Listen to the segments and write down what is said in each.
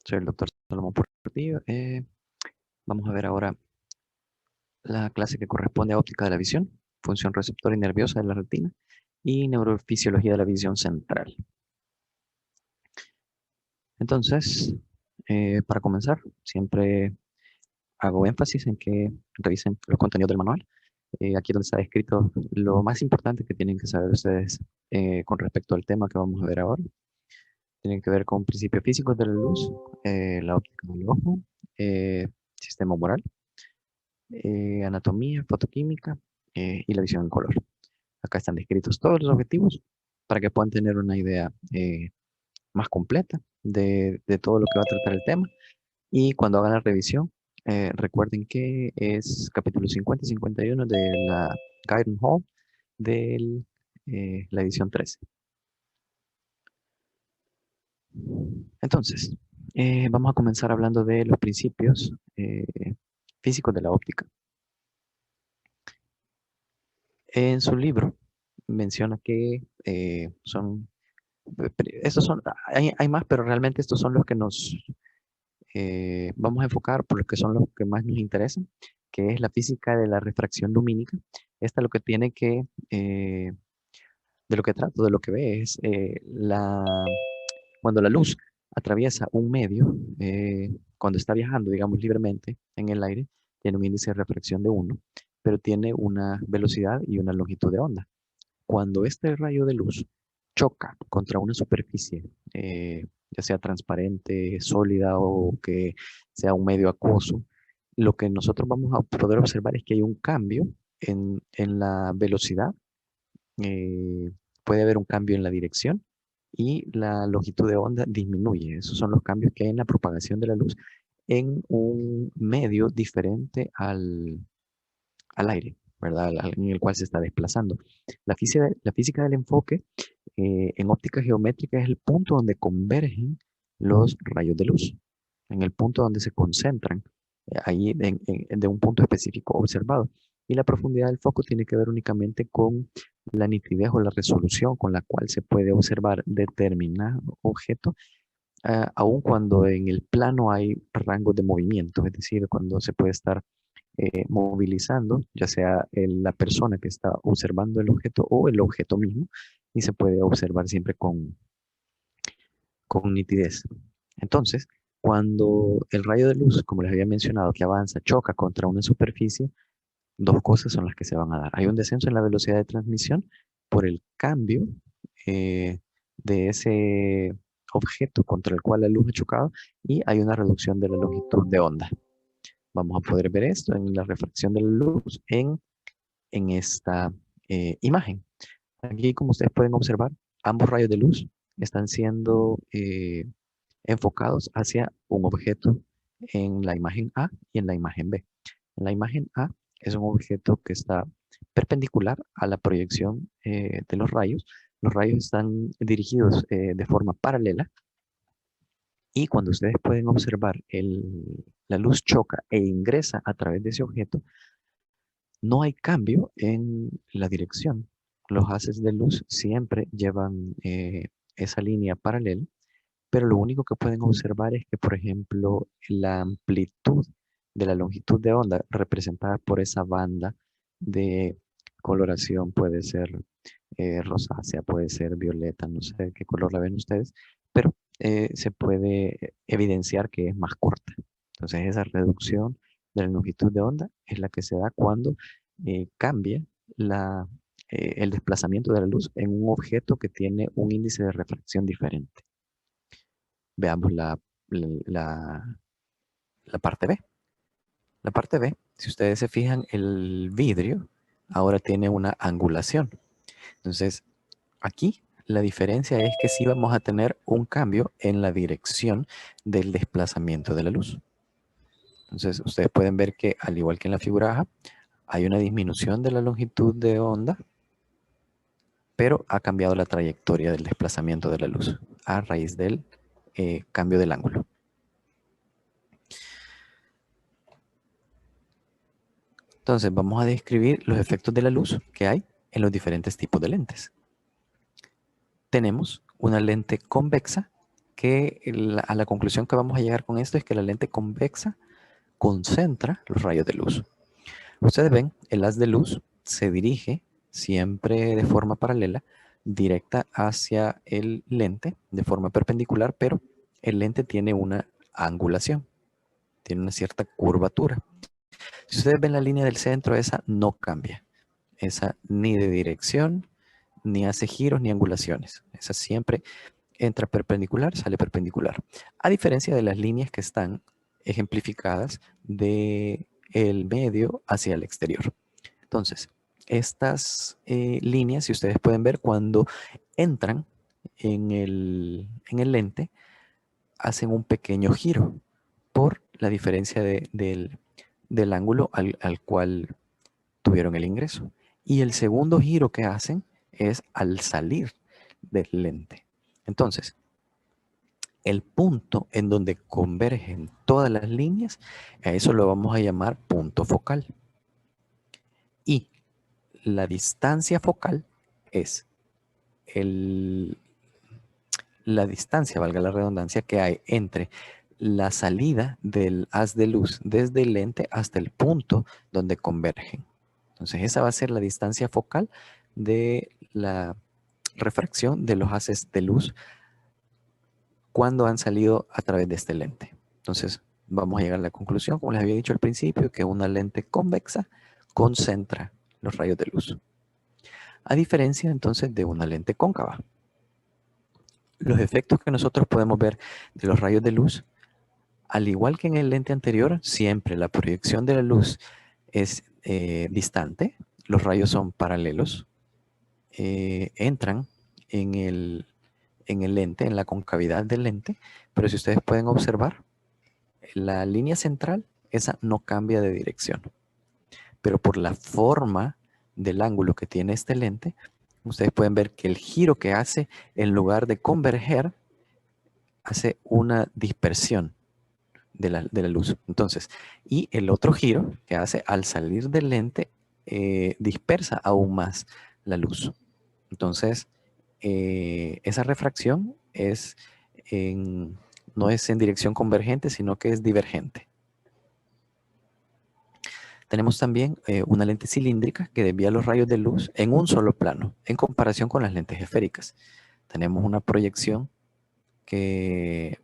Soy el doctor Salomón Portillo. Vamos a ver ahora la clase que corresponde a óptica de la visión, función receptora y nerviosa de la retina y neurofisiología de la visión central. Entonces, para comenzar, siempre hago énfasis en que revisen los contenidos del manual. Aquí es donde está descrito lo más importante que tienen que saber ustedes con respecto al tema que vamos a ver ahora. Tienen que ver con principios físicos de la luz, la óptica del ojo, sistema humoral, anatomía, fotoquímica y la visión en color. Acá están descritos todos los objetivos para que puedan tener una idea más completa de todo lo que va a tratar el tema. Y cuando hagan la revisión, recuerden que es capítulo 50 y 51 de la Guidance Hall de la edición 13. Entonces, vamos a comenzar hablando de los principios físicos de la óptica. En su libro menciona que estos son, hay más, pero realmente estos son los que nos vamos a enfocar por los que son los que más nos interesan, que es la física de la refracción lumínica. Esta lo que tiene que, de lo que trato, de lo que ve es cuando la luz atraviesa un medio, cuando está viajando, digamos, libremente en el aire, tiene un índice de refracción de 1, pero tiene una velocidad y una longitud de onda. Cuando este rayo de luz choca contra una superficie, ya sea transparente, sólida o que sea un medio acuoso, lo que nosotros vamos a poder observar es que hay un cambio en la velocidad, eh, puede haber un cambio en la dirección y la longitud de onda disminuye. Esos son los cambios que hay en la propagación de la luz en un medio diferente al aire, ¿verdad? En el cual se está desplazando. La física del enfoque en óptica geométrica es el punto donde convergen los rayos de luz, en el punto donde se concentran, ahí de un punto específico observado. Y la profundidad del foco tiene que ver únicamente con la nitidez o la resolución con la cual se puede observar determinado objeto, aun cuando en el plano hay rangos de movimiento, es decir, cuando se puede estar movilizando, ya sea la persona que está observando el objeto o el objeto mismo, y se puede observar siempre con nitidez. Entonces, cuando el rayo de luz, como les había mencionado, que avanza, choca contra una superficie, dos cosas son las que se van a dar. Hay un descenso en la velocidad de transmisión por el cambio de ese objeto contra el cual la luz ha chocado y hay una reducción de la longitud de onda. Vamos a poder ver esto en la refracción de la luz en esta imagen. Aquí, como ustedes pueden observar, ambos rayos de luz están siendo enfocados hacia un objeto en la imagen A y en la imagen B. En la imagen A es un objeto que está perpendicular a la proyección de los rayos. Los rayos están dirigidos de forma paralela y cuando ustedes pueden observar la luz choca e ingresa a través de ese objeto, no hay cambio en la dirección. Los haces de luz siempre llevan esa línea paralela, pero lo único que pueden observar es que, por ejemplo, la amplitud de la longitud de onda representada por esa banda de coloración puede ser rosácea, puede ser violeta, no sé qué color la ven ustedes, pero se puede evidenciar que es más corta. Entonces esa reducción de la longitud de onda es la que se da cuando cambia el desplazamiento de la luz en un objeto que tiene un índice de refracción diferente. Veamos la parte B. La parte B, si ustedes se fijan, el vidrio ahora tiene una angulación. Entonces, aquí la diferencia es que sí vamos a tener un cambio en la dirección del desplazamiento de la luz. Entonces, ustedes pueden ver que, al igual que en la figura A, hay una disminución de la longitud de onda, pero ha cambiado la trayectoria del desplazamiento de la luz a raíz del cambio del ángulo. Entonces, vamos a describir los efectos de la luz que hay en los diferentes tipos de lentes. Tenemos una lente convexa que a la conclusión que vamos a llegar con esto es que la lente convexa concentra los rayos de luz. Ustedes ven, el haz de luz se dirige siempre de forma paralela, directa hacia el lente, de forma perpendicular, pero el lente tiene una angulación, tiene una cierta curvatura. Si ustedes ven la línea del centro, esa no cambia. Esa ni de dirección, ni hace giros, ni angulaciones. Esa siempre entra perpendicular, sale perpendicular. A diferencia de las líneas que están ejemplificadas del medio hacia el exterior. Entonces, estas líneas, si ustedes pueden ver, cuando entran en el lente, hacen un pequeño giro por la diferencia del ángulo al cual tuvieron el ingreso. Y el segundo giro que hacen es al salir del lente. Entonces, el punto en donde convergen todas las líneas, a eso lo vamos a llamar punto focal. Y la distancia focal es la distancia, valga la redundancia, que hay entre la salida del haz de luz desde el lente hasta el punto donde convergen. Entonces esa va a ser la distancia focal de la refracción de los haces de luz cuando han salido a través de este lente. Entonces vamos a llegar a la conclusión, como les había dicho al principio, que una lente convexa concentra los rayos de luz. A diferencia entonces de una lente cóncava. Los efectos que nosotros podemos ver de los rayos de luz, al igual que en el lente anterior, siempre la proyección de la luz es distante, los rayos son paralelos, entran en el lente, en la concavidad del lente, pero si ustedes pueden observar, la línea central, esa no cambia de dirección. Pero por la forma del ángulo que tiene este lente, ustedes pueden ver que el giro que hace, en lugar de converger, hace una dispersión de la luz. Entonces, y el otro giro que hace al salir del lente, dispersa aún más la luz. Entonces, esa refracción no es en dirección convergente, sino que es divergente. Tenemos también una lente cilíndrica que desvía los rayos de luz en un solo plano, en comparación con las lentes esféricas. Tenemos una proyección que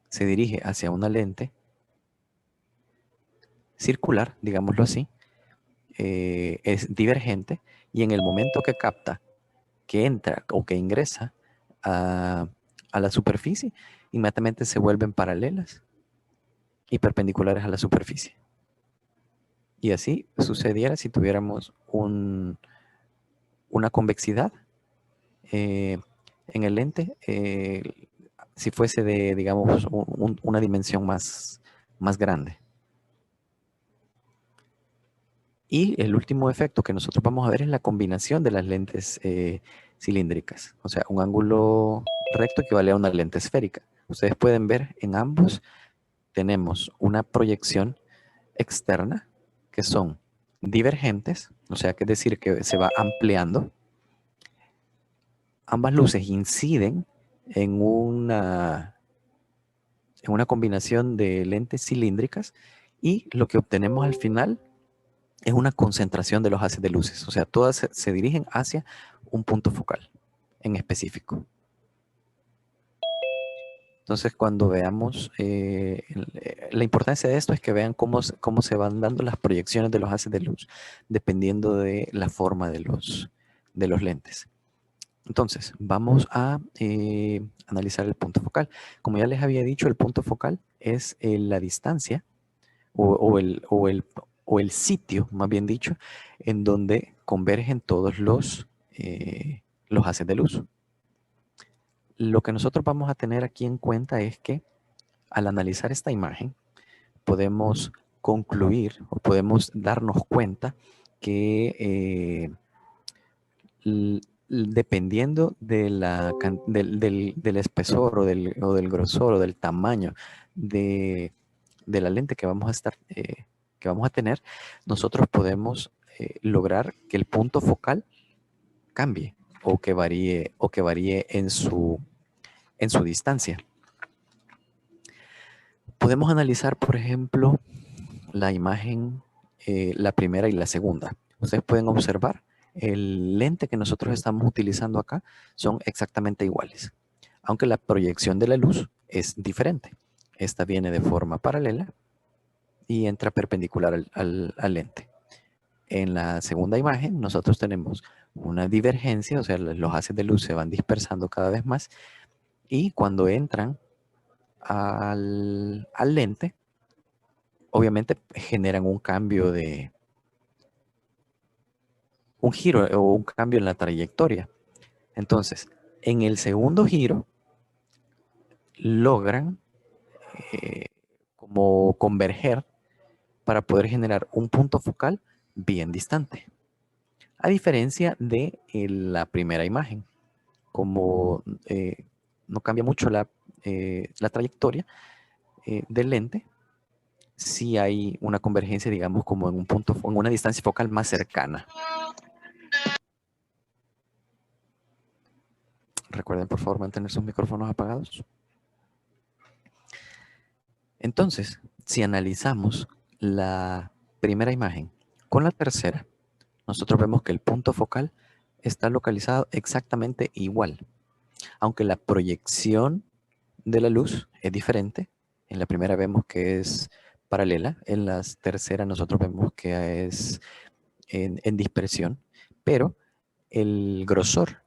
se dirige hacia una lente circular, digámoslo así, es divergente, y en el momento que capta, que entra o que ingresa a la superficie, inmediatamente se vuelven paralelas y perpendiculares a la superficie. Y así sucediera si tuviéramos una convexidad en el lente, si fuese de, digamos, una dimensión más grande. Y el último efecto que nosotros vamos a ver es la combinación de las lentes cilíndricas. O sea, un ángulo recto equivale a una lente esférica. Ustedes pueden ver en ambos tenemos una proyección externa que son divergentes, o sea, que es decir, que se va ampliando. Ambas luces inciden en una combinación de lentes cilíndricas, y lo que obtenemos al final es una concentración de los haces de luces. O sea, todas se dirigen hacia un punto focal en específico. Entonces, cuando veamos, la importancia de esto es que vean cómo se van dando las proyecciones de los haces de luz, dependiendo de la forma de los lentes. Entonces, vamos a analizar el punto focal. Como ya les había dicho, el punto focal es la distancia o el sitio, más bien dicho, en donde convergen todos los haces de luz. Lo que nosotros vamos a tener aquí en cuenta es que al analizar esta imagen, podemos concluir o podemos darnos cuenta que dependiendo del espesor o del grosor o del tamaño de la lente que vamos a tener, nosotros podemos lograr que el punto focal cambie o que varíe en su distancia. Podemos analizar, por ejemplo, la imagen, la primera y la segunda. Ustedes pueden observar el lente que nosotros estamos utilizando acá son exactamente iguales, aunque la proyección de la luz es diferente. Esta viene de forma paralela y entra perpendicular al lente. En la segunda imagen nosotros tenemos una divergencia, o sea, los haces de luz se van dispersando cada vez más y cuando entran al lente, obviamente generan un cambio un giro o un cambio en la trayectoria. Entonces, en el segundo giro, logran eh, como converger para poder generar un punto focal bien distante. A diferencia de la primera imagen, como no cambia mucho la trayectoria del lente, sí hay una convergencia, digamos, como en un punto, en una distancia focal más cercana. Recuerden, por favor, mantener sus micrófonos apagados. Entonces, si analizamos la primera imagen con la tercera, nosotros vemos que el punto focal está localizado exactamente igual, aunque la proyección de la luz es diferente. En la primera vemos que es paralela, en la tercera nosotros vemos que es en dispersión, pero el grosor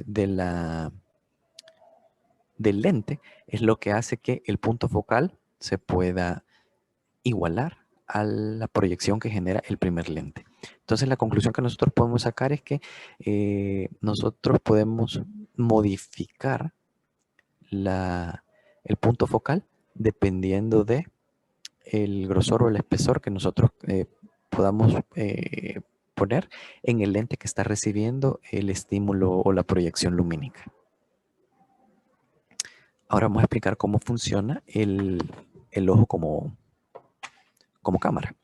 del lente es lo que hace que el punto focal se pueda igualar a la proyección que genera el primer lente. Entonces la conclusión que nosotros podemos sacar es que nosotros podemos modificar el punto focal dependiendo de el grosor o el espesor que nosotros podamos poner en el lente que está recibiendo el estímulo o la proyección lumínica. Ahora vamos a explicar cómo funciona el ojo como cámara.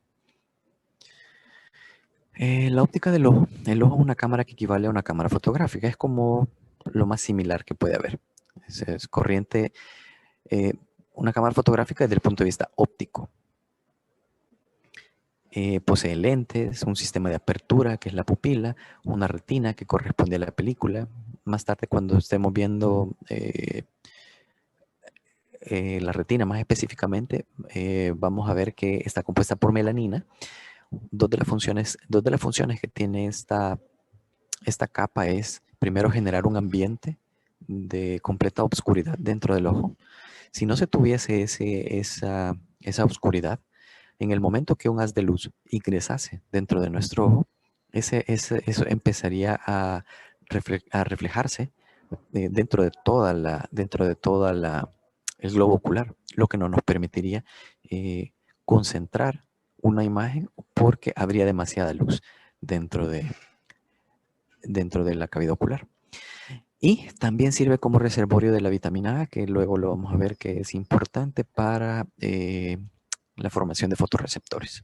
La óptica del ojo, el ojo es una cámara que equivale a una cámara fotográfica, es como lo más similar que puede haber. Es corriente, una cámara fotográfica desde el punto de vista óptico. Posee lentes, un sistema de apertura que es la pupila, una retina que corresponde a la película. Más tarde cuando estemos viendo la retina más específicamente, vamos a ver que está compuesta por melanina. Dos de las funciones que tiene esta capa es, primero, generar un ambiente de completa oscuridad dentro del ojo. Si no se tuviese esa oscuridad, en el momento que un haz de luz ingresase dentro de nuestro ojo, eso empezaría a reflejarse dentro de el globo ocular, lo que no nos permitiría concentrar una imagen porque habría demasiada luz dentro de la cavidad ocular. Y también sirve como reservorio de la vitamina A, que luego lo vamos a ver que es importante para la formación de fotorreceptores.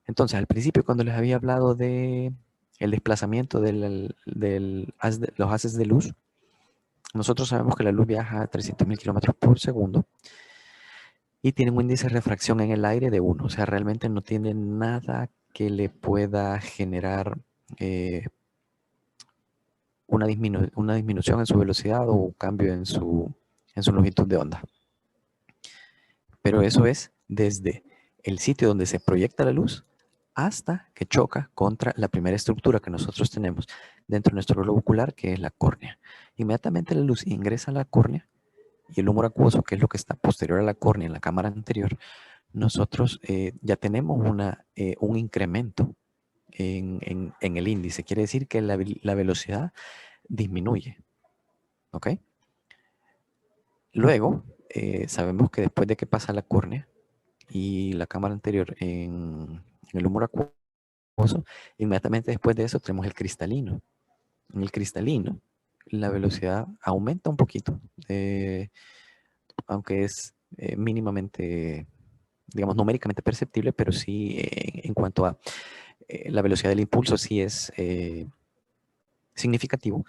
Entonces, al principio, cuando les había hablado de el desplazamiento de los haces de luz, nosotros sabemos que la luz viaja a 300.000 kilómetros por segundo y tiene un índice de refracción en el aire de 1. O sea, realmente no tiene nada que le pueda generar una disminución en su velocidad o un cambio en su longitud de onda. Pero eso es desde el sitio donde se proyecta la luz hasta que choca contra la primera estructura que nosotros tenemos dentro de nuestro globo ocular, que es la córnea. Inmediatamente la luz ingresa a la córnea y el humor acuoso, que es lo que está posterior a la córnea en la cámara anterior, nosotros ya tenemos un incremento en el índice. Quiere decir que la velocidad disminuye. ¿Ok? Luego, sabemos que después de que pasa la córnea y la cámara anterior en el humor acuoso, inmediatamente después de eso tenemos el cristalino. En el cristalino, la velocidad aumenta un poquito, aunque es mínimamente, digamos, numéricamente perceptible, pero sí en cuanto a la velocidad del impulso sí es significativo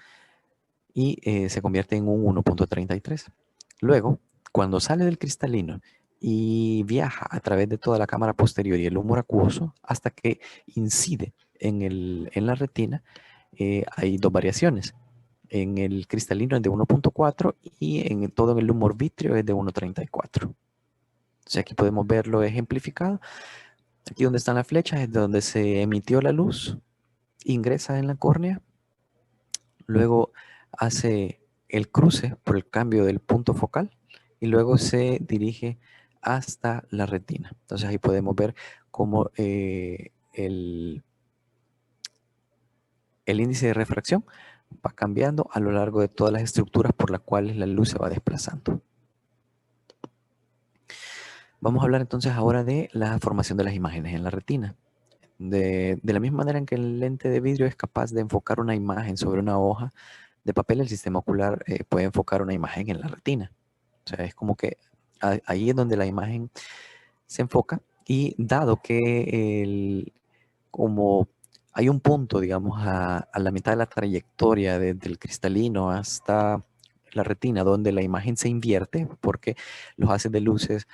y se convierte en un 1.33. Luego, Cuando sale del cristalino y viaja a través de toda la cámara posterior y el humo acuoso hasta que incide en la retina, hay dos variaciones. En el cristalino es de 1.4 y en todo el humor vítreo es de 1.34. Entonces aquí podemos verlo ejemplificado. Aquí donde están las flechas es donde se emitió la luz, ingresa en la córnea, luego hace el cruce por el cambio del punto focal y luego se dirige hasta la retina. Entonces ahí podemos ver cómo el índice de refracción va cambiando a lo largo de todas las estructuras por las cuales la luz se va desplazando. Vamos a hablar entonces ahora de la formación de las imágenes en la retina. De la misma manera en que el lente de vidrio es capaz de enfocar una imagen sobre una hoja de papel, el sistema ocular puede enfocar una imagen en la retina. O sea, es como que ahí es donde la imagen se enfoca y dado que como hay un punto, digamos, a la mitad de la trayectoria desde el cristalino hasta la retina donde la imagen se invierte porque los haces de luces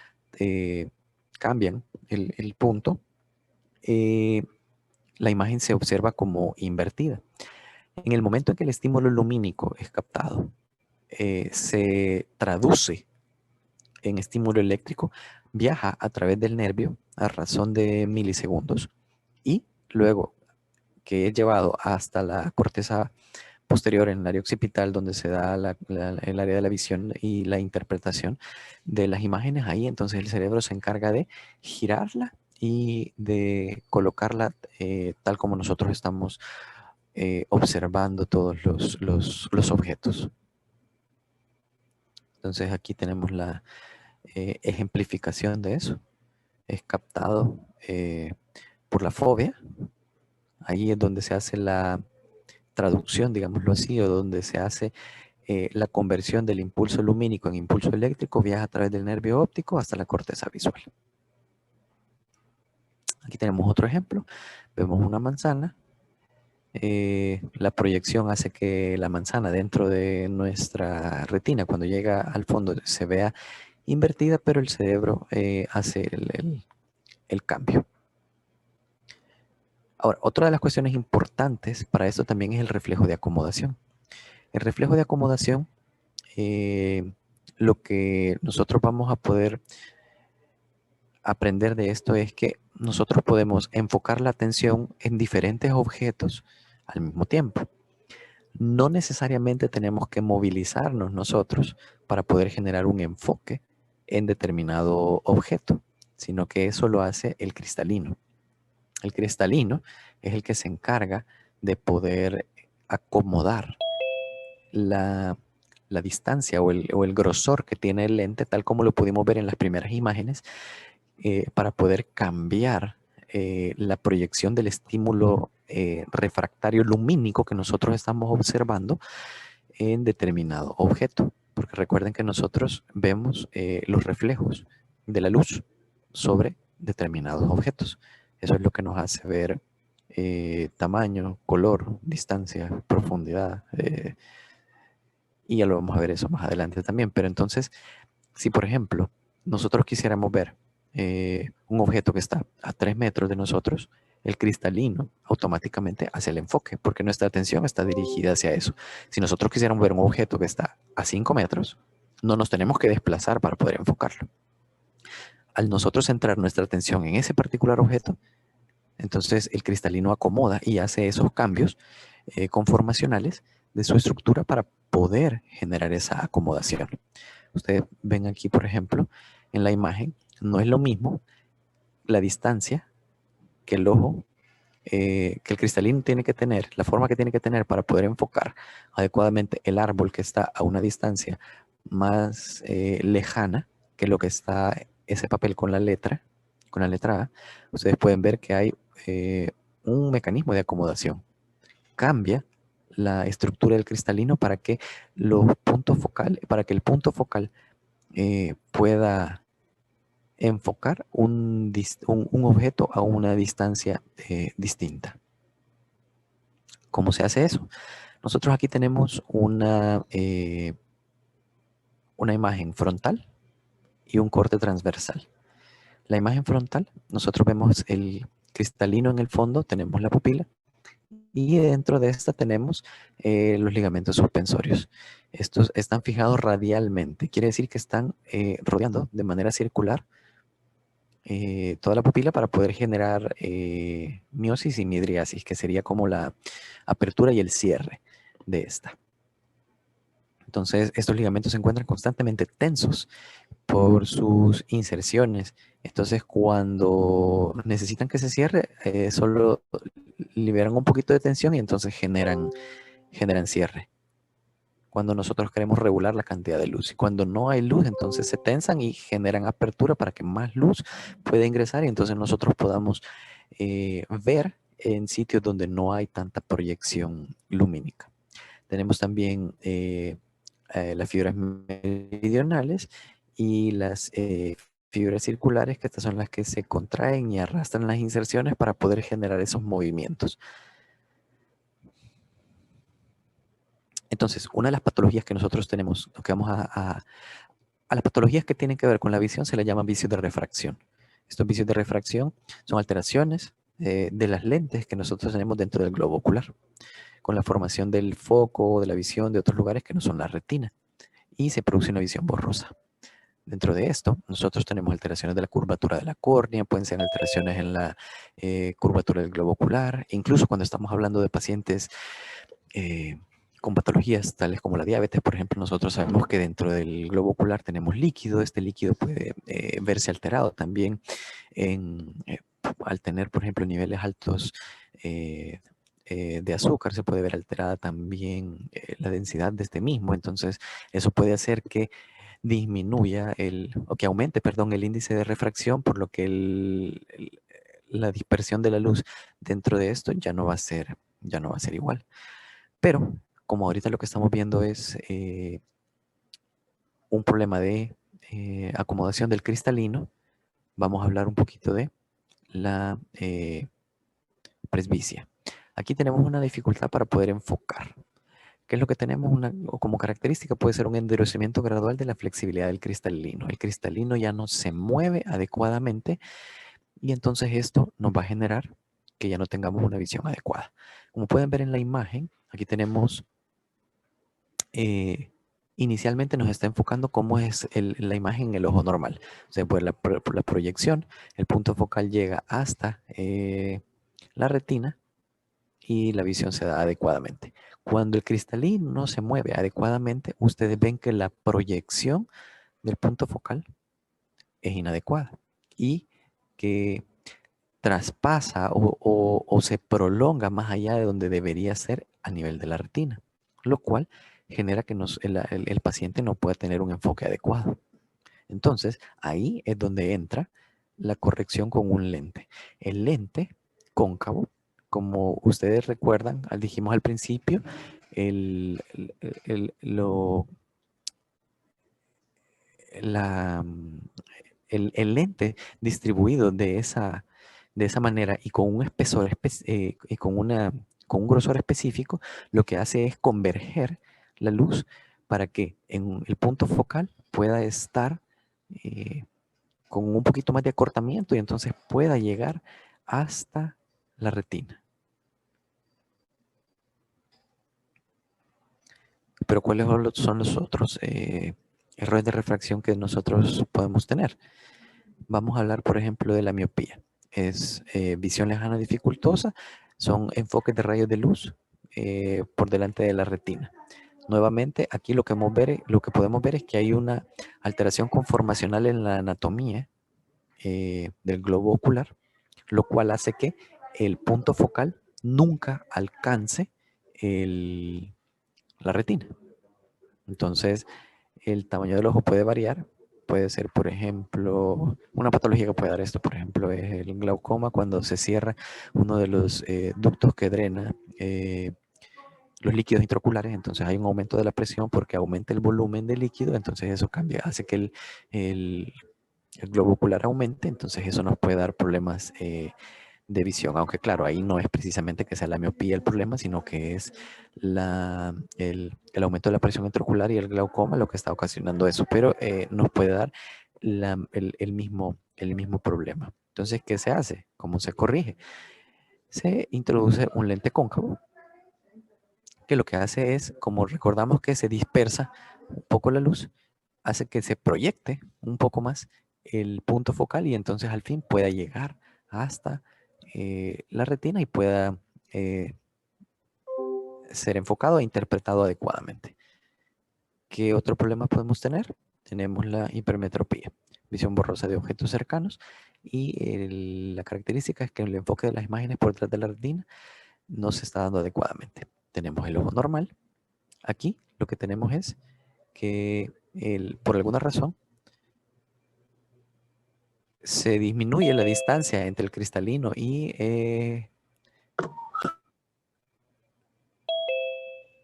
cambian el punto, eh, la imagen se observa como invertida. En el momento en que el estímulo lumínico es captado, se traduce en estímulo eléctrico, viaja a través del nervio a razón de milisegundos y luego que es llevado hasta la corteza posterior en el área occipital donde se da el área de la visión y la interpretación de las imágenes ahí, entonces el cerebro se encarga de girarla y de colocarla tal como nosotros estamos observando todos los objetos. Entonces aquí tenemos la ejemplificación de eso. Es captado por la fobia. Ahí es donde se hace la traducción, digámoslo así, o donde se hace la conversión del impulso lumínico en impulso eléctrico, viaja a través del nervio óptico hasta la corteza visual. Aquí tenemos otro ejemplo. Vemos una manzana. La proyección hace que la manzana dentro de nuestra retina, cuando llega al fondo, se vea invertida, pero el cerebro hace el cambio. Ahora, otra de las cuestiones importantes para esto también es el reflejo de acomodación. El reflejo de acomodación, lo que nosotros vamos a poder aprender de esto es que nosotros podemos enfocar la atención en diferentes objetos al mismo tiempo. No necesariamente tenemos que movilizarnos nosotros para poder generar un enfoque en determinado objeto, sino que eso lo hace el cristalino. El cristalino es el que se encarga de poder acomodar la distancia o el grosor que tiene el lente, tal como lo pudimos ver en las primeras imágenes, para poder cambiar la proyección del estímulo refractario lumínico que nosotros estamos observando en determinado objeto. Porque recuerden que nosotros vemos los reflejos de la luz sobre determinados objetos. Eso es lo que nos hace ver tamaño, color, distancia, profundidad. Y ya lo vamos a ver eso más adelante también. Pero entonces, si por ejemplo nosotros quisiéramos ver un objeto que está a 3 metros de nosotros, el cristalino automáticamente hace el enfoque, porque nuestra atención está dirigida hacia eso. Si nosotros quisiéramos ver un objeto que está a 5 metros, no nos tenemos que desplazar para poder enfocarlo. Al nosotros centrar nuestra atención en ese particular objeto, entonces el cristalino acomoda y hace esos cambios conformacionales de su estructura para poder generar esa acomodación. Ustedes ven aquí, por ejemplo, en la imagen, no es lo mismo la distancia que el ojo, que el cristalino tiene que tener, la forma que tiene que tener para poder enfocar adecuadamente el árbol que está a una distancia más lejana que lo que está ese papel con la letra A. Ustedes pueden ver que hay un mecanismo de acomodación. Cambia la estructura del cristalino para que el punto focal pueda enfocar un objeto a una distancia distinta. ¿Cómo se hace eso? Nosotros aquí tenemos una imagen frontal y un corte transversal. La imagen frontal, nosotros vemos el cristalino en el fondo, tenemos la pupila, y dentro de esta tenemos los ligamentos suspensorios. Estos están fijados radialmente, quiere decir que están rodeando de manera circular toda la pupila para poder generar miosis y midriasis, que sería como la apertura y el cierre de esta. Entonces, estos ligamentos se encuentran constantemente tensos por sus inserciones. Entonces, cuando necesitan que se cierre, solo liberan un poquito de tensión y entonces generan cierre. Cuando nosotros queremos regular la cantidad de luz. Y cuando no hay luz, entonces se tensan y generan apertura para que más luz pueda ingresar y entonces nosotros podamos ver en sitios donde no hay tanta proyección lumínica. Tenemos también las fibras meridionales y las fibras circulares, que estas son las que se contraen y arrastran las inserciones para poder generar esos movimientos. Entonces, una de las patologías que nosotros tenemos, lo que vamos a las patologías que tienen que ver con la visión se les llama vicios de refracción. Estos vicios de refracción son alteraciones de las lentes que nosotros tenemos dentro del globo ocular, con la formación del foco, de la visión de otros lugares que no son la retina, y se produce una visión borrosa. Dentro de esto, nosotros tenemos alteraciones de la curvatura de la córnea, pueden ser alteraciones en la curvatura del globo ocular, incluso cuando estamos hablando de pacientes con patologías tales como la diabetes, por ejemplo, nosotros sabemos que dentro del globo ocular tenemos líquido. Este líquido puede verse alterado también al tener, por ejemplo, niveles altos de azúcar, se puede ver alterada también la densidad de este mismo. Entonces, eso puede hacer que disminuya o que aumente, perdón, el índice de refracción, por lo que la dispersión de la luz dentro de esto ya no va a ser igual. Pero, como ahorita lo que estamos viendo es un problema de acomodación del cristalino, vamos a hablar un poquito de la presbicia. Aquí tenemos una dificultad para poder enfocar. ¿Qué es lo que tenemos? Como característica puede ser un endurecimiento gradual de la flexibilidad del cristalino. El cristalino ya no se mueve adecuadamente y entonces esto nos va a generar que ya no tengamos una visión adecuada. Como pueden ver en la imagen, aquí tenemos, inicialmente nos está enfocando cómo es la imagen en el ojo normal. O sea, por la proyección, el punto focal llega hasta la retina y la visión se da adecuadamente. Cuando el cristalino no se mueve adecuadamente, ustedes ven que la proyección del punto focal es inadecuada y que traspasa o se prolonga más allá de donde debería ser a nivel de la retina, lo cual genera que el paciente no pueda tener un enfoque adecuado. Entonces, ahí es donde entra la corrección con un lente. El lente cóncavo, como ustedes recuerdan, dijimos al principio, el, el- lo- la, el lente distribuido de esa manera y con un espesor y con un grosor específico, lo que hace es converger la luz para que en el punto focal pueda estar con un poquito más de acortamiento y entonces pueda llegar hasta la retina. Pero ¿cuáles son los otros errores de refracción que nosotros podemos tener? Vamos a hablar, por ejemplo, de la miopía. Es visión lejana dificultosa, son enfoques de rayos de luz por delante de la retina. Nuevamente, aquí lo que podemos ver es que hay una alteración conformacional en la anatomía del globo ocular, lo cual hace que el punto focal nunca alcance la retina. Entonces, el tamaño del ojo puede variar. Puede ser, por ejemplo, una patología que puede dar esto, por ejemplo, es el glaucoma, cuando se cierra uno de los ductos que drena los líquidos intraoculares. Entonces hay un aumento de la presión porque aumenta el volumen de líquido, entonces eso cambia, hace que el globo ocular aumente, entonces eso nos puede dar problemas de visión, aunque claro, ahí no es precisamente que sea la miopía el problema, sino que es el aumento de la presión intraocular y el glaucoma lo que está ocasionando eso, pero nos puede dar el mismo problema. Entonces, ¿qué se hace? ¿Cómo se corrige? Se introduce un lente cóncavo que lo que hace es, como recordamos que se dispersa un poco la luz, hace que se proyecte un poco más el punto focal y entonces al fin pueda llegar hasta la retina y pueda eh, ser enfocado e interpretado adecuadamente. ¿Qué otro problema podemos tener? Tenemos la hipermetropía, visión borrosa de objetos cercanos y la característica es que el enfoque de las imágenes por detrás de la retina no se está dando adecuadamente. Tenemos el ojo normal. Aquí lo que tenemos es que por alguna razón se disminuye la distancia entre el cristalino y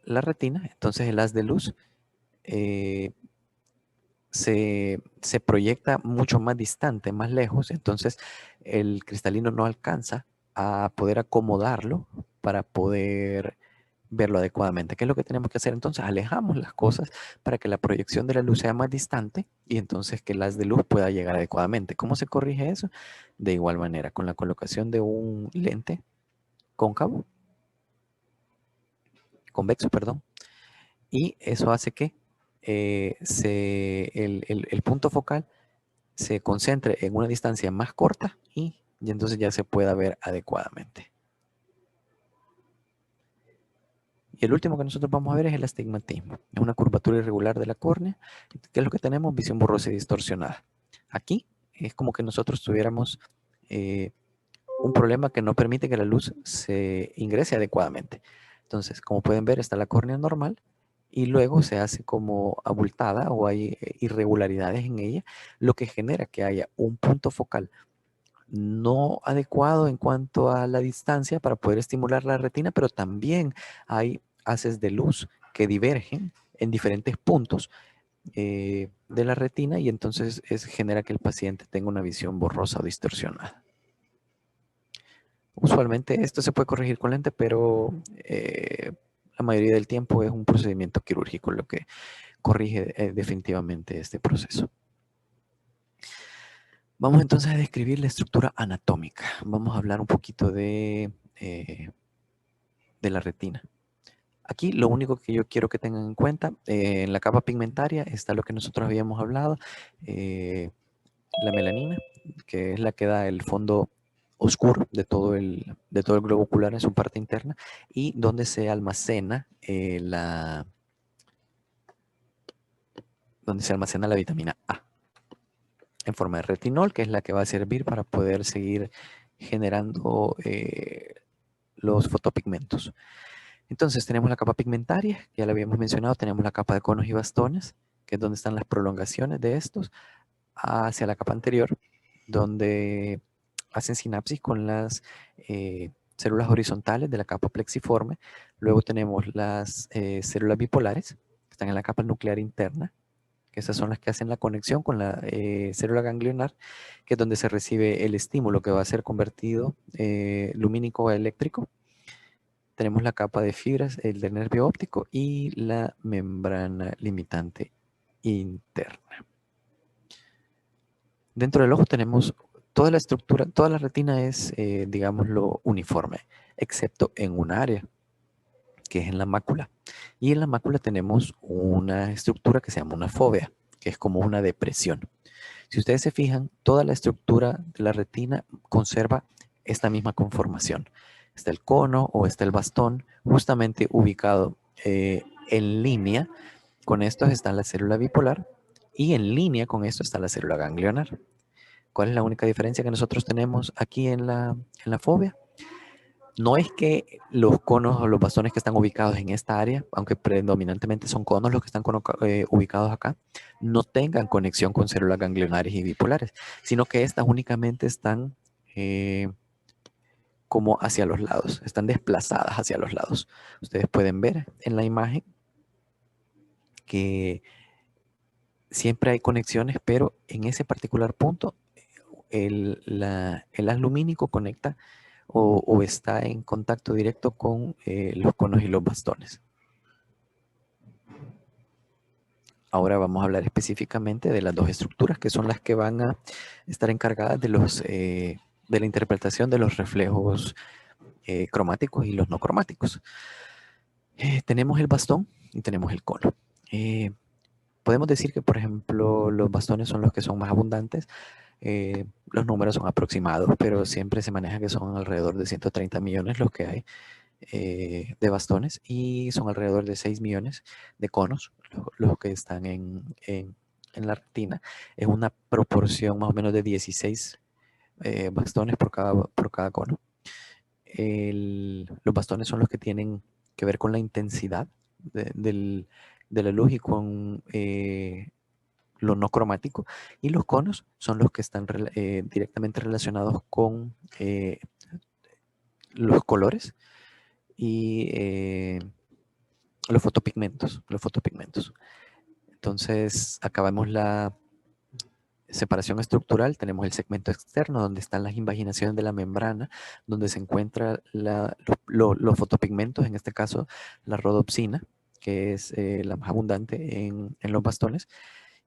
la retina, entonces el haz de luz eh, se proyecta mucho más distante, más lejos, entonces el cristalino no alcanza a poder acomodarlo para poder verlo adecuadamente. ¿Qué es lo que tenemos que hacer entonces? Alejamos las cosas para que la proyección de la luz sea más distante y entonces que el haz de luz pueda llegar adecuadamente. ¿Cómo se corrige eso? De igual manera, con la colocación de un lente cóncavo, convexo, perdón, y eso hace que el punto focal se concentre en una distancia más corta y entonces ya se pueda ver adecuadamente. Y el último que nosotros vamos a ver es el astigmatismo. Es una curvatura irregular de la córnea. ¿Qué es lo que tenemos? Visión borrosa y distorsionada. Aquí es como que nosotros tuviéramos un problema que no permite que la luz se ingrese adecuadamente. Entonces, como pueden ver, está la córnea normal y luego se hace como abultada o hay irregularidades en ella, lo que genera que haya un punto focal no adecuado en cuanto a la distancia para poder estimular la retina, pero también hay haces de luz que divergen en diferentes puntos de la retina y entonces genera que el paciente tenga una visión borrosa o distorsionada. Usualmente esto se puede corregir con lente, pero la mayoría del tiempo es un procedimiento quirúrgico lo que corrige definitivamente este proceso. Vamos entonces a describir la estructura anatómica. Vamos a hablar un poquito de la retina. Aquí lo único que yo quiero que tengan en cuenta, en la capa pigmentaria está lo que nosotros habíamos hablado, la melanina, que es la que da el fondo oscuro de todo el globo ocular en su parte interna y donde se almacena la vitamina A en forma de retinol, que es la que va a servir para poder seguir generando los fotopigmentos. Entonces tenemos la capa pigmentaria, que ya la habíamos mencionado, tenemos la capa de conos y bastones, que es donde están las prolongaciones de estos, hacia la capa anterior, donde hacen sinapsis con las células horizontales de la capa plexiforme. Luego tenemos las células bipolares, que están en la capa nuclear interna, que esas son las que hacen la conexión con la célula ganglionar, que es donde se recibe el estímulo que va a ser convertido lumínico a eléctrico. Tenemos la capa de fibras, el del nervio óptico y la membrana limitante interna. Dentro del ojo tenemos toda la estructura, toda la retina es, digámoslo, uniforme, excepto en un área, que es en la mácula. Y en la mácula tenemos una estructura que se llama una fóvea, que es como una depresión. Si ustedes se fijan, toda la estructura de la retina conserva esta misma conformación. Está el cono o está el bastón justamente ubicado en línea. Con esto está la célula bipolar y en línea con esto está la célula ganglionar. ¿Cuál es la única diferencia que nosotros tenemos aquí en la fobia? No es que los conos o los bastones que están ubicados en esta área, aunque predominantemente son conos los que están ubicados acá, no tengan conexión con células ganglionares y bipolares, sino que estas únicamente están como hacia los lados, están desplazadas hacia los lados. Ustedes pueden ver en la imagen que siempre hay conexiones, pero en ese particular punto el haz lumínico conecta o está en contacto directo con los conos y los bastones. Ahora vamos a hablar específicamente de las dos estructuras que son las que van a estar encargadas de la interpretación de los reflejos cromáticos y los no cromáticos. Tenemos el bastón y tenemos el cono. Podemos decir que, por ejemplo, los bastones son los que son más abundantes. Los números son aproximados, pero siempre se maneja que son alrededor de 130 millones los que hay de bastones y son alrededor de 6 millones de conos los que están en la retina. Es una proporción más o menos de 16 bastones por cada cono. Los bastones son los que tienen que ver con la intensidad de la luz y con lo no cromático, y los conos son los que están directamente relacionados con los colores y los fotopigmentos. Entonces, acabamos la separación estructural, tenemos el segmento externo donde están las invaginaciones de la membrana, donde se encuentran los fotopigmentos, en este caso la rodopsina, que es la más abundante en los bastones,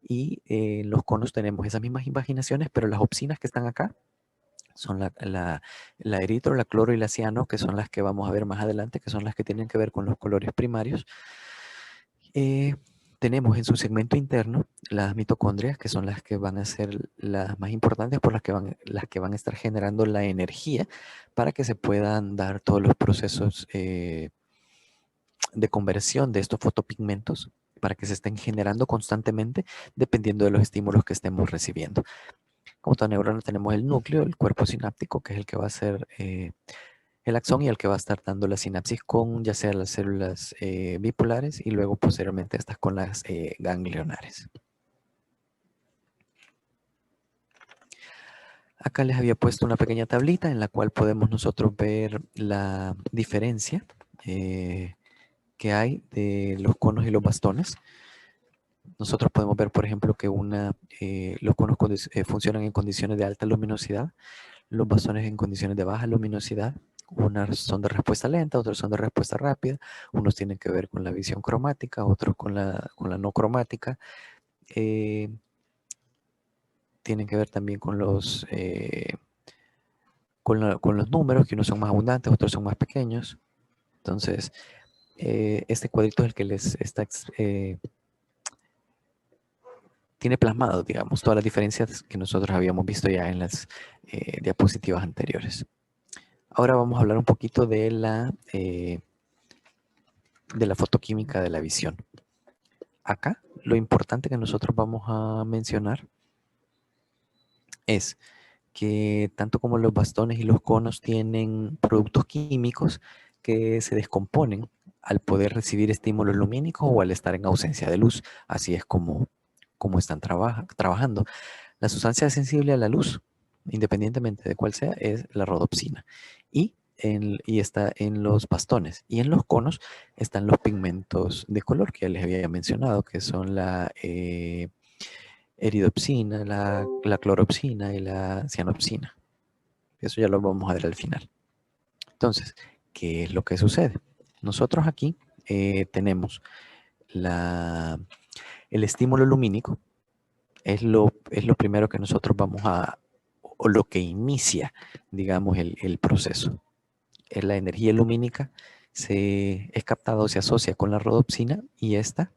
y en los conos tenemos esas mismas invaginaciones, pero las opsinas que están acá son la eritro, la cloro y la ciano, que son las que vamos a ver más adelante, que son las que tienen que ver con los colores primarios. Tenemos en su segmento interno las mitocondrias, que son las que van a ser las más importantes, por las que van a estar generando la energía para que se puedan dar todos los procesos de conversión de estos fotopigmentos, para que se estén generando constantemente dependiendo de los estímulos que estemos recibiendo. Como toda neurona tenemos el núcleo, el cuerpo sináptico, que es el que va a ser el axón y el que va a estar dando la sinapsis con ya sea las células bipolares y luego posteriormente estas con las ganglionares. Acá les había puesto una pequeña tablita en la cual podemos nosotros ver la diferencia que hay de los conos y los bastones. Nosotros podemos ver, por ejemplo, que los conos funcionan en condiciones de alta luminosidad, los bastones en condiciones de baja luminosidad. Unas son de respuesta lenta, otros son de respuesta rápida. Unos tienen que ver con la visión cromática, otros con la no cromática. Tienen que ver también con con los números, que unos son más abundantes, otros son más pequeños. Entonces, este cuadrito es el que les está tiene plasmado, digamos, todas las diferencias que nosotros habíamos visto ya en las diapositivas anteriores. Ahora vamos a hablar un poquito de la fotoquímica de la visión. Acá, lo importante que nosotros vamos a mencionar es que tanto como los bastones y los conos tienen productos químicos que se descomponen al poder recibir estímulos lumínicos o al estar en ausencia de luz. Así es como están trabajando. La sustancia sensible a la luz, independientemente de cuál sea, es la rodopsina. Y está en los bastones. Y en los conos están los pigmentos de color que ya les había mencionado, que son la eridopsina, la cloropsina y la cianopsina. Eso ya lo vamos a ver al final. Entonces, ¿qué es lo que sucede? Nosotros aquí tenemos el estímulo lumínico, es lo primero que nosotros vamos o lo que inicia, digamos, el proceso. Es la energía lumínica, es captada o se asocia con la rodopsina y esta,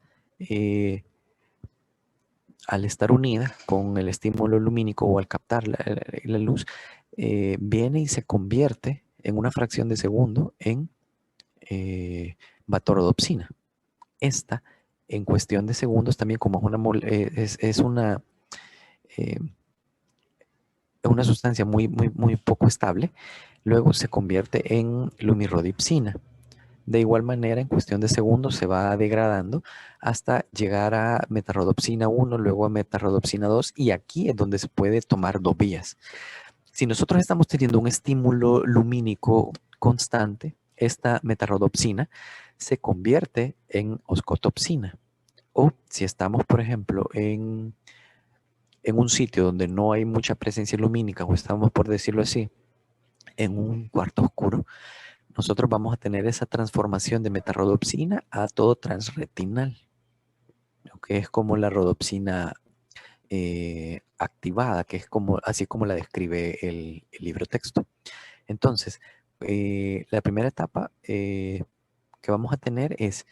al estar unida con el estímulo lumínico o al captar la luz, viene y se convierte en una fracción de segundo en vasorodopsina. Esta, en cuestión de segundos, también como es una sustancia muy poco estable, luego se convierte en lumirrodipsina. De igual manera, en cuestión de segundos se va degradando hasta llegar a metarrodopsina 1, luego a metarrodopsina 2, y aquí es donde se puede tomar dos vías. Si nosotros estamos teniendo un estímulo lumínico constante, esta metarrodopsina se convierte en oscotopsina. O si estamos, por ejemplo, en un sitio donde no hay mucha presencia lumínica, o estamos, por decirlo así, en un cuarto oscuro, nosotros vamos a tener esa transformación de metarrodopsina a todo transretinal. que es como la rodopsina activada, que es como, así como la describe el libro texto. Entonces, la primera etapa que vamos a tener es,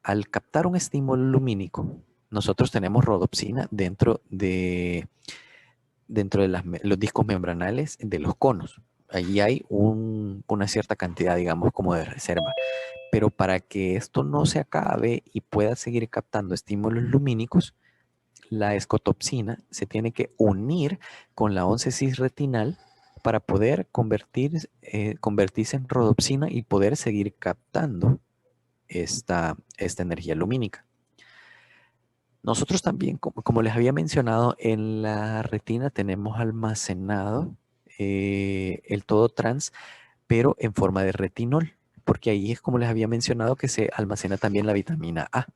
al captar un estímulo lumínico, nosotros tenemos rodopsina dentro de los discos membranales de los conos. Allí hay una cierta cantidad, digamos, como de reserva. Pero para que esto no se acabe y pueda seguir captando estímulos lumínicos, la escotopsina se tiene que unir con la 11-cis retinal para poder convertirse en rodopsina y poder seguir captando esta energía lumínica. Nosotros también, como les había mencionado, en la retina tenemos almacenado el todo trans, pero en forma de retinol, porque ahí es como les había mencionado que se almacena también la vitamina A.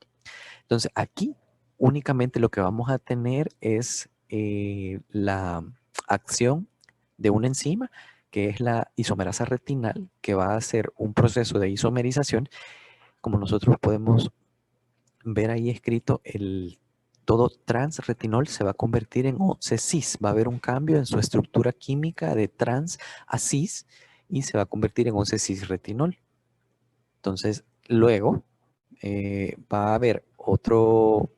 Entonces, aquí únicamente lo que vamos a tener es la acción de una enzima, que es la isomerasa retinal, que va a hacer un proceso de isomerización. Como nosotros podemos ver ahí escrito, el todo transretinol se va a convertir en 11-cis. Va a haber un cambio en su estructura química de trans a cis y se va a convertir en 11-cis retinol. Entonces, luego va a haber otro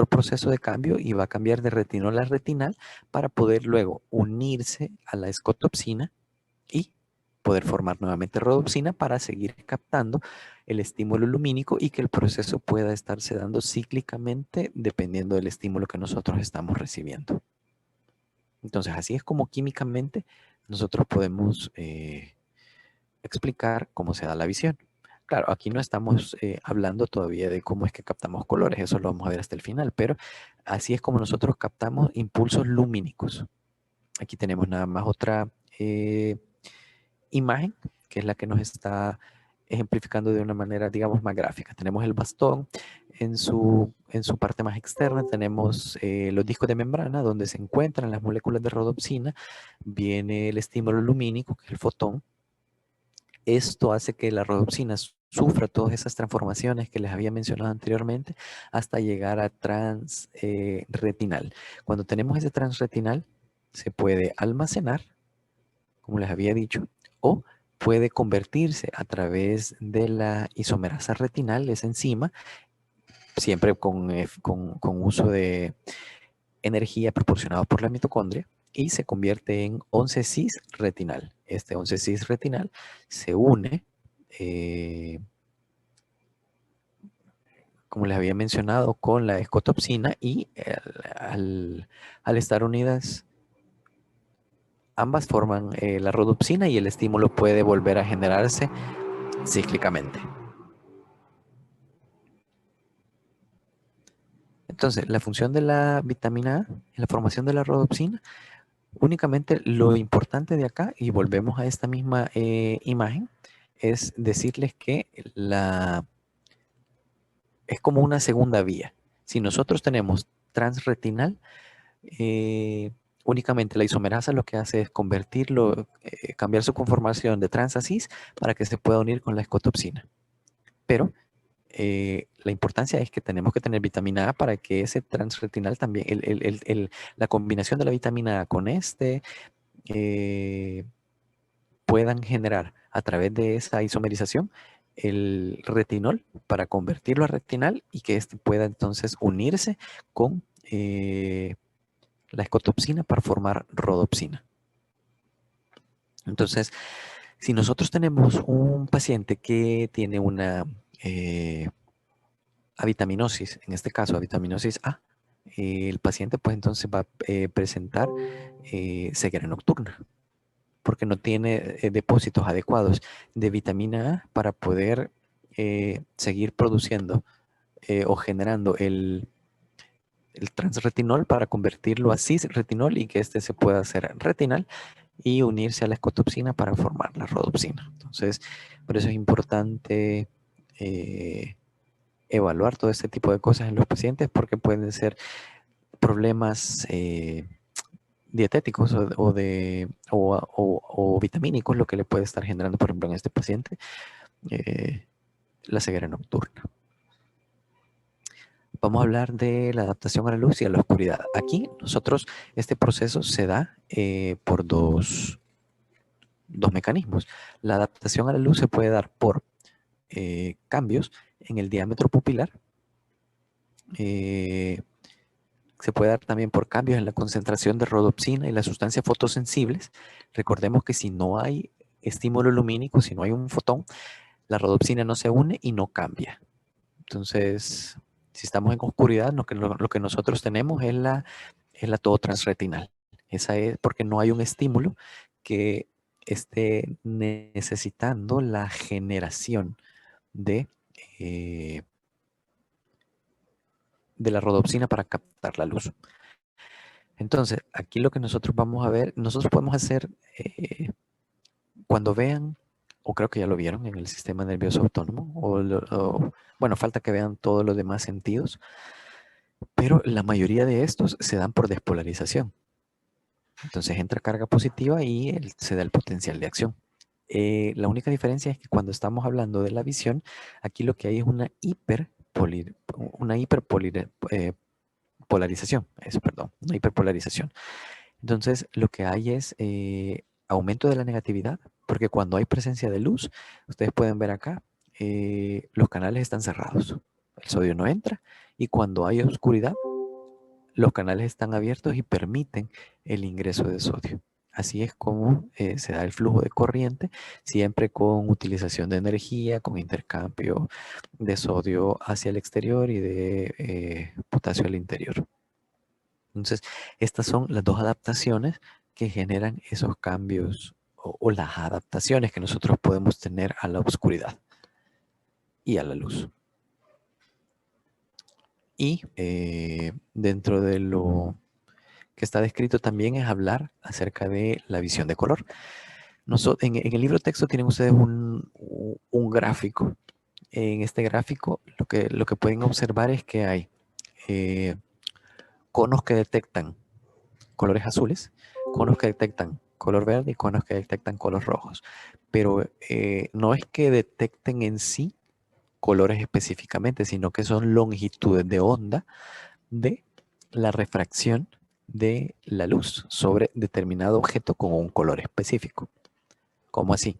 proceso de cambio y va a cambiar de retinol a retinal para poder luego unirse a la escotopsina y poder formar nuevamente rodopsina para seguir captando el estímulo lumínico y que el proceso pueda estarse dando cíclicamente dependiendo del estímulo que nosotros estamos recibiendo. Entonces, así es como químicamente nosotros podemos explicar cómo se da la visión. Claro, aquí no estamos hablando todavía de cómo es que captamos colores, eso lo vamos a ver hasta el final, pero así es como nosotros captamos impulsos lumínicos. Aquí tenemos nada más otra imagen, que es la que nos está ejemplificando de una manera, digamos, más gráfica. Tenemos el bastón en su parte más externa, tenemos los discos de membrana donde se encuentran las moléculas de rodopsina, viene el estímulo lumínico, que es el fotón. Esto hace que la rodopsina sufra todas esas transformaciones que les había mencionado anteriormente hasta llegar a transretinal. Cuando tenemos ese transretinal, se puede almacenar, como les había dicho, o puede convertirse a través de la isomerasa retinal, esa enzima, siempre con uso de energía proporcionada por la mitocondria, y se convierte en 11-cis retinal. Este 11-cis retinal se une, como les había mencionado, con la escotopsina y al estar unidas, ambas forman la rodopsina y el estímulo puede volver a generarse cíclicamente. Entonces, la función de la vitamina A en la formación de la rodopsina, únicamente lo importante de acá, y volvemos a esta misma imagen, es decirles que es como una segunda vía. Si nosotros tenemos transretinal, únicamente la isomerasa lo que hace es convertirlo, cambiar su conformación de trans a cis para que se pueda unir con la escotopsina. Pero la importancia es que tenemos que tener vitamina A para que ese transretinal también, la combinación de la vitamina A con puedan generar a través de esa isomerización el retinol para convertirlo a retinal y que este pueda entonces unirse con la escotopsina para formar rodopsina. Entonces, si nosotros tenemos un paciente que tiene una avitaminosis, en este caso avitaminosis A, el paciente pues entonces va a presentar ceguera nocturna porque no tiene depósitos adecuados de vitamina A para poder seguir produciendo o generando el transretinol para convertirlo a cisretinol y que este se pueda hacer retinal y unirse a la escotopsina para formar la rodopsina. Entonces, por eso es importante evaluar todo este tipo de cosas en los pacientes porque pueden ser problemas dietéticos o vitamínicos lo que le puede estar generando, por ejemplo, en este paciente, la ceguera nocturna. vamos a hablar de la adaptación a la luz y a la oscuridad. Aquí nosotros, este proceso se da por dos mecanismos. La adaptación a la luz se puede dar por cambios en el diámetro pupilar, se puede dar también por cambios en la concentración de rodopsina y las sustancias fotosensibles. Recordemos que si no hay estímulo lumínico, si no hay un fotón, la rodopsina no se une y no cambia. Entonces, si estamos en oscuridad, lo que nosotros tenemos es la todotransretinal. Esa es porque no hay un estímulo que esté necesitando la generación de la rodopsina para captar la luz. Entonces, aquí lo que nosotros vamos a ver, nosotros podemos hacer, cuando vean, o creo que ya lo vieron en el sistema nervioso autónomo, bueno, falta que vean todos los demás sentidos, pero la mayoría de estos se dan por despolarización. Entonces entra carga positiva y se da el potencial de acción. La única diferencia es que cuando estamos hablando de la visión, aquí lo que hay es una hiperpolarización. Entonces, lo que hay es aumento de la negatividad, porque cuando hay presencia de luz, ustedes pueden ver acá, los canales están cerrados. El sodio no entra, y cuando hay oscuridad, los canales están abiertos y permiten el ingreso de sodio. Así es como se da el flujo de corriente, siempre con utilización de energía, con intercambio de sodio hacia el exterior y de potasio al interior. Entonces, estas son las dos adaptaciones que generan esos cambios o las adaptaciones que nosotros podemos tener a la oscuridad y a la luz. Y dentro de lo que está descrito también es hablar acerca de la visión de color. En el libro texto tienen ustedes un gráfico. En este gráfico lo que pueden observar es que hay conos que detectan colores azules, conos que detectan color verde y conos que detectan colores rojos. Pero no es que detecten en sí colores específicamente, sino que son longitudes de onda de la refracción de la luz sobre determinado objeto con un color específico. ¿Cómo así?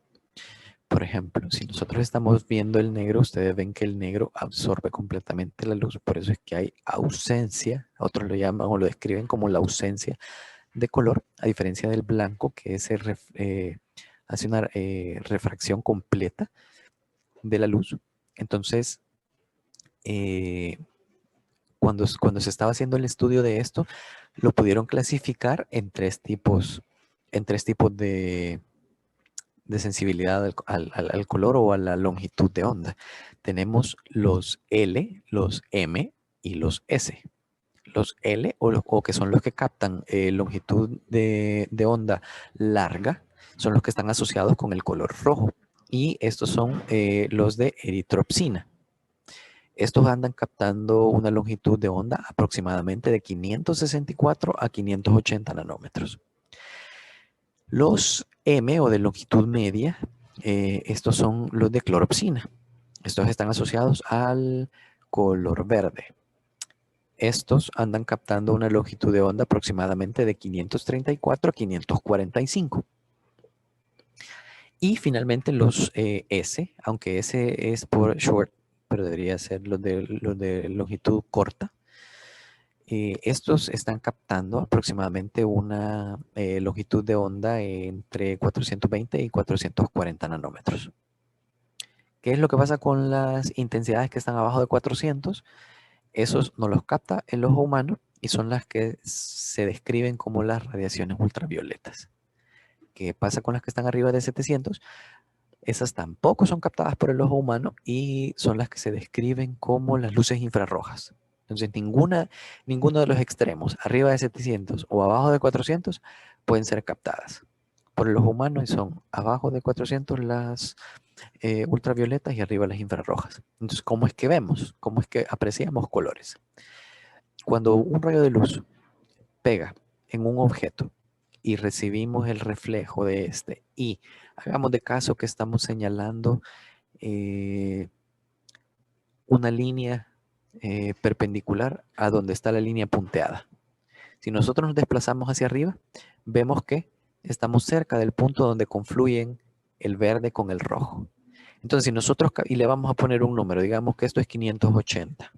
Por ejemplo, si nosotros estamos viendo el negro, ustedes ven que el negro absorbe completamente la luz, por eso es que hay ausencia, otros lo llaman o lo describen como la ausencia de color, a diferencia del blanco que hace una refracción completa de la luz. Entonces, cuando se estaba haciendo el estudio de esto, lo pudieron clasificar en tres tipos de sensibilidad al color o a la longitud de onda. Tenemos los L, los M y los S. Los L, o que son los que captan longitud de onda larga, son los que están asociados con el color rojo. Y estos son los de eritropsina. Estos andan captando una longitud de onda aproximadamente de 564 a 580 nanómetros. Los M o de longitud media, estos son los de cloropsina. Estos están asociados al color verde. Estos andan captando una longitud de onda aproximadamente de 534 a 545. Y finalmente los S, aunque S es por short, pero debería ser los de longitud corta. Estos están captando aproximadamente una longitud de onda entre 420 y 440 nanómetros. ¿Qué es lo que pasa con las intensidades que están abajo de 400? Esos no los capta el ojo humano y son las que se describen como las radiaciones ultravioletas. ¿Qué pasa con las que están arriba de 700? Esas tampoco son captadas por el ojo humano y son las que se describen como las luces infrarrojas. Entonces, ninguno de los extremos, arriba de 700 o abajo de 400, pueden ser captadas por el ojo humano y son abajo de 400 las ultravioletas y arriba las infrarrojas. Entonces, ¿cómo es que vemos? ¿Cómo es que apreciamos colores? Cuando un rayo de luz pega en un objeto y recibimos el reflejo de este y hagamos de caso que estamos señalando una línea perpendicular a donde está la línea punteada. Si nosotros nos desplazamos hacia arriba, vemos que estamos cerca del punto donde confluyen el verde con el rojo. Entonces, si nosotros, y le vamos a poner un número, digamos que esto es 580.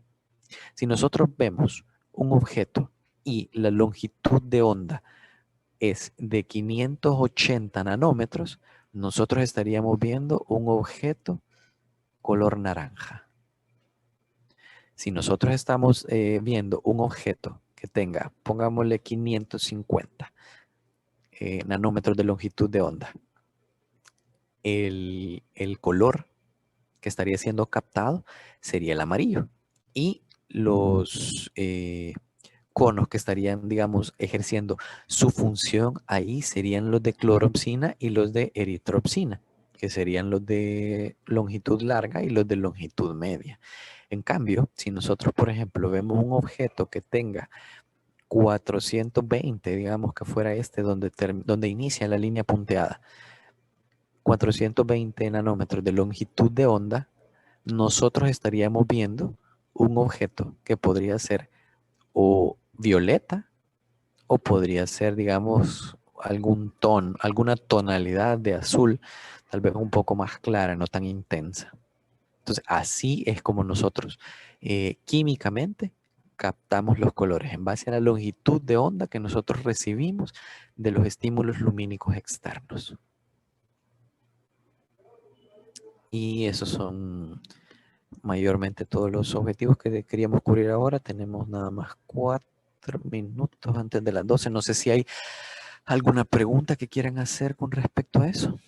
Si nosotros vemos un objeto y la longitud de onda es de 580 nanómetros, nosotros estaríamos viendo un objeto color naranja. Si nosotros estamos viendo un objeto que tenga, pongámosle 550 nanómetros de longitud de onda, el color que estaría siendo captado sería el amarillo. Y los conos que estarían, digamos, ejerciendo su función ahí serían los de cloropsina y los de eritropsina, que serían los de longitud larga y los de longitud media. En cambio, si nosotros, por ejemplo, vemos un objeto que tenga 420, digamos que fuera este donde inicia la línea punteada, 420 nanómetros de longitud de onda, nosotros estaríamos viendo un objeto que podría ser o violeta o podría ser, digamos, alguna tonalidad de azul, tal vez un poco más clara, no tan intensa. Entonces, así es como nosotros químicamente captamos los colores en base a la longitud de onda que nosotros recibimos de los estímulos lumínicos externos. Y esos son mayormente todos los objetivos que queríamos cubrir ahora. Tenemos nada más 4 minutos antes de las 12. No sé si hay alguna pregunta que quieran hacer con respecto a eso.